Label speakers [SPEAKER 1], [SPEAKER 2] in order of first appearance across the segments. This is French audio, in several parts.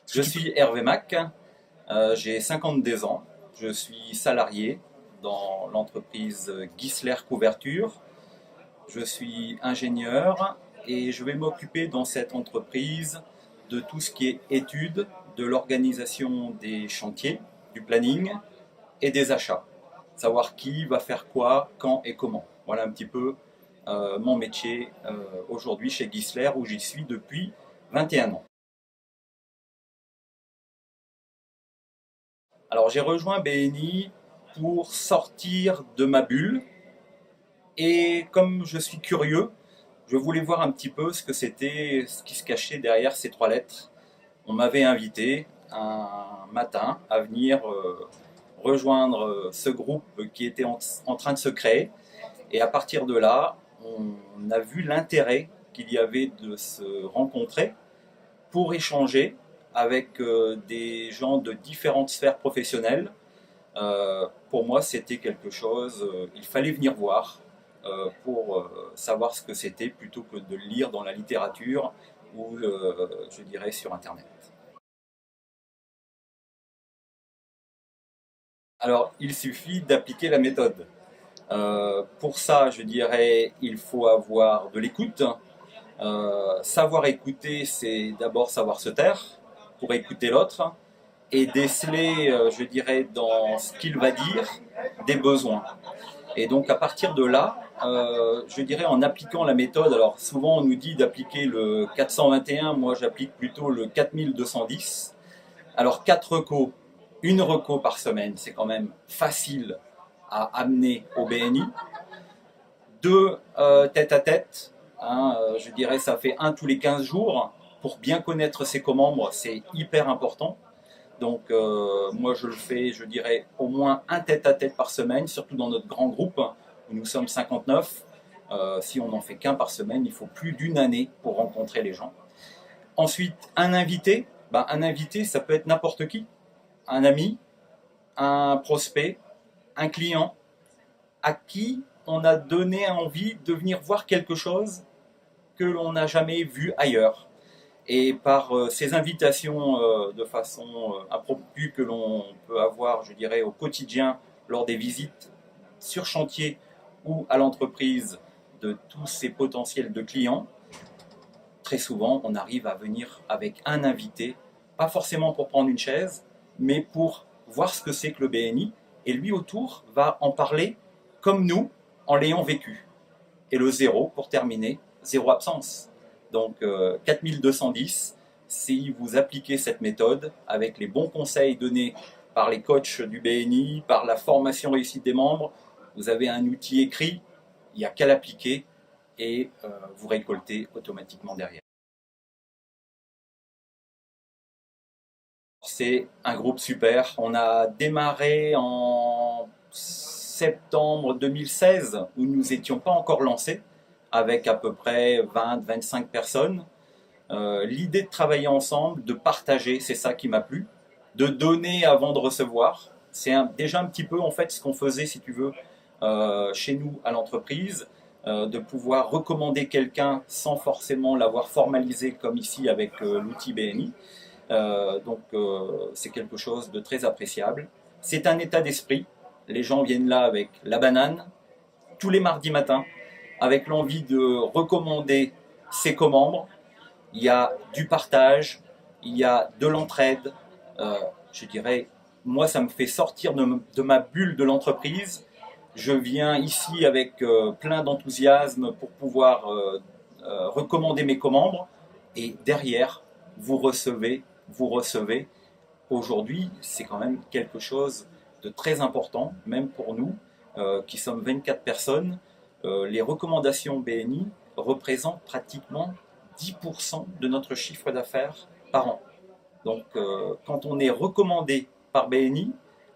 [SPEAKER 1] Je suis Hervé Mac, j'ai 52 ans, je suis salarié dans l'entreprise Gisler Couverture. Je suis ingénieur et je vais m'occuper dans cette entreprise de tout ce qui est étude, de l'organisation des chantiers, du planning et des achats. Savoir qui va faire quoi, quand et comment. Voilà un petit peu mon métier aujourd'hui chez Gisler où j'y suis depuis 21 ans. Alors j'ai rejoint BNI pour sortir de ma bulle et comme je suis curieux, je voulais voir un petit peu ce que c'était, ce qui se cachait derrière ces trois lettres. On m'avait invité un matin à venir rejoindre ce groupe qui était en train de se créer et à partir de là, on a vu l'intérêt qu'il y avait de se rencontrer pour échanger avec des gens de différentes sphères professionnelles. Pour moi, c'était quelque chose, il fallait venir voir pour savoir ce que c'était plutôt que de le lire dans la littérature ou, je dirais, sur Internet. Alors, il suffit d'appliquer la méthode. Pour ça, je dirais, il faut avoir de l'écoute. Savoir écouter, c'est d'abord savoir se taire pour écouter l'autre et déceler, je dirais, dans ce qu'il va dire, des besoins. Et donc à partir de là, je dirais en appliquant la méthode, alors souvent on nous dit d'appliquer le 421, moi j'applique plutôt le 4210. Alors 4 recos, une reco par semaine, c'est quand même facile à amener au BNI. Deux tête à tête, hein, je dirais ça fait un tous les 15 jours. Pour bien connaître ses co-membres, c'est hyper important. Donc moi je le fais, je dirais, au moins un tête-à-tête par semaine, surtout dans notre grand groupe, où nous sommes 59. Si on n'en fait qu'un par semaine, il faut plus d'une année pour rencontrer les gens. Ensuite, un invité. Ben, un invité, ça peut être n'importe qui. Un ami, un prospect, un client, à qui on a donné envie de venir voir quelque chose que l'on n'a jamais vu ailleurs. Et par ces invitations de façon impromptue que l'on peut avoir, je dirais, au quotidien lors des visites sur chantier ou à l'entreprise de tous ces potentiels de clients, très souvent on arrive à venir avec un invité, pas forcément pour prendre une chaise, mais pour voir ce que c'est que le BNI, et lui autour va en parler comme nous en l'ayant vécu. Et le zéro, pour terminer, zéro absence. Donc 4210, si vous appliquez cette méthode avec les bons conseils donnés par les coachs du BNI, par la formation réussite des membres, vous avez un outil écrit, il n'y a qu'à l'appliquer et vous récoltez automatiquement derrière. C'est un groupe super. On a démarré en septembre 2016 où nous n'étions pas encore lancés avec à peu près 20-25 personnes. L'idée de travailler ensemble, de partager, c'est ça qui m'a plu. De donner avant de recevoir. C'est déjà un petit peu en fait ce qu'on faisait, si tu veux, chez nous à l'entreprise. De pouvoir recommander quelqu'un sans forcément l'avoir formalisé comme ici avec l'outil BNI. Donc c'est quelque chose de très appréciable. C'est un état d'esprit. Les gens viennent là avec la banane tous les mardis matins, avec l'envie de recommander ses co-membres. Il y a du partage, il y a de l'entraide. Je dirais, moi, ça me fait sortir de ma bulle de l'entreprise. Je viens ici avec plein d'enthousiasme pour pouvoir recommander mes co-membres. Et derrière, vous recevez. Aujourd'hui, c'est quand même quelque chose de très important, même pour nous, qui sommes 24 personnes. Les recommandations BNI représentent pratiquement 10% de notre chiffre d'affaires par an. Donc, quand on est recommandé par BNI,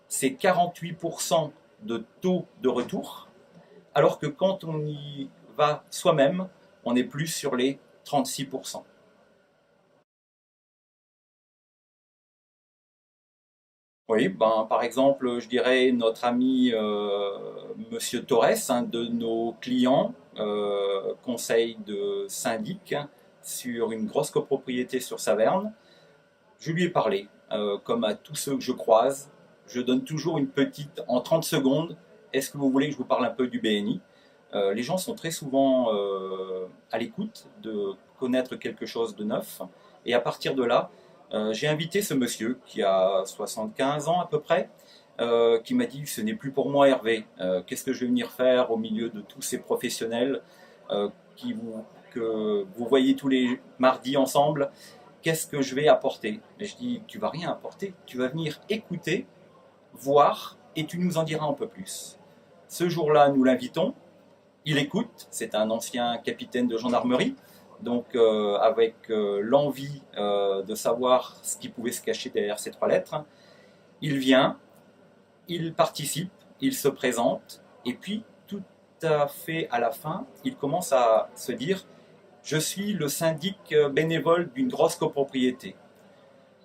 [SPEAKER 1] c'est 48% de taux de retour, alors que quand on y va soi-même, on est plus sur les 36%. Oui, ben, par exemple, je dirais notre ami Monsieur Torres, un de nos clients, conseil de syndic sur une grosse copropriété sur Saverne. Je lui ai parlé, comme à tous ceux que je croise. Je donne toujours une petite, en 30 secondes, est-ce que vous voulez que je vous parle un peu du BNI? Les gens sont très souvent à l'écoute de connaître quelque chose de neuf. Et à partir de là, j'ai invité ce monsieur qui a 75 ans à peu près, qui m'a dit ce n'est plus pour moi Hervé, qu'est-ce que je vais venir faire au milieu de tous ces professionnels qui que vous voyez tous les mardis ensemble, qu'est-ce que je vais apporter? Et je dis tu vas rien apporter, tu vas venir écouter, voir et tu nous en diras un peu plus. Ce jour-là, nous l'invitons, il écoute, c'est un ancien capitaine de gendarmerie, donc avec l'envie de savoir ce qui pouvait se cacher derrière ces 3 lettres. Il vient, il participe, il se présente, et puis tout à fait à la fin, il commence à se dire « Je suis le syndic bénévole d'une grosse copropriété.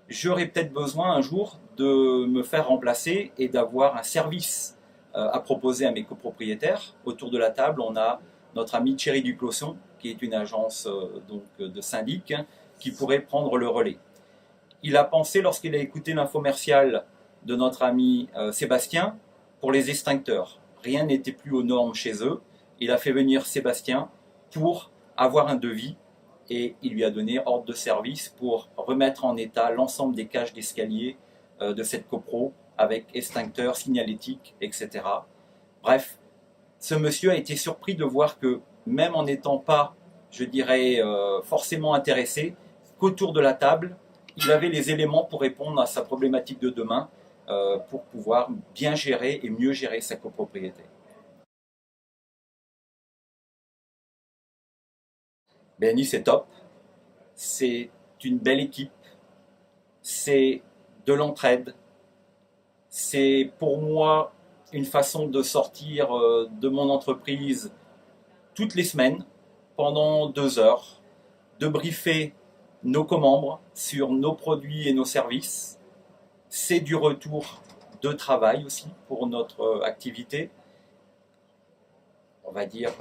[SPEAKER 1] J'aurais peut-être besoin un jour de me faire remplacer et d'avoir un service à proposer à mes copropriétaires. Autour de la table, on a notre ami Thierry Duclosson, qui est une agence de syndic, qui pourrait prendre le relais. Il a pensé, lorsqu'il a écouté l'infomercial de notre ami Sébastien, pour les extincteurs. Rien n'était plus aux normes chez eux. Il a fait venir Sébastien pour avoir un devis et il lui a donné ordre de service pour remettre en état l'ensemble des cages d'escalier de cette copro avec extincteurs, signalétique, etc. Bref, ce monsieur a été surpris de voir que même en n'étant pas, je dirais, forcément intéressé, qu'autour de la table, il avait les éléments pour répondre à sa problématique de demain, pour pouvoir bien gérer et mieux gérer sa copropriété. BNI, c'est top, c'est une belle équipe, c'est de l'entraide, c'est pour moi une façon de sortir de mon entreprise toutes les semaines, pendant 2 heures, de briefer nos commembres sur nos produits et nos services. C'est du retour de travail aussi pour notre activité. On va dire,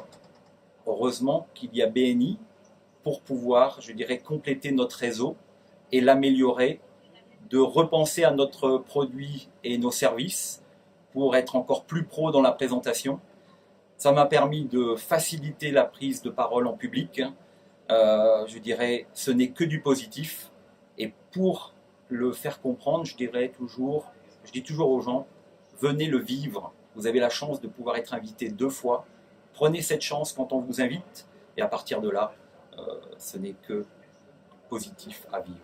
[SPEAKER 1] heureusement qu'il y a BNI pour pouvoir, je dirais, compléter notre réseau et l'améliorer, de repenser à notre produit et nos services pour être encore plus pro dans la présentation. Ça m'a permis de faciliter la prise de parole en public. Je dirais, ce n'est que du positif. Et pour le faire comprendre, je dis toujours aux gens, venez le vivre. Vous avez la chance de pouvoir être invité 2 fois. Prenez cette chance quand on vous invite. Et à partir de là, ce n'est que positif à vivre.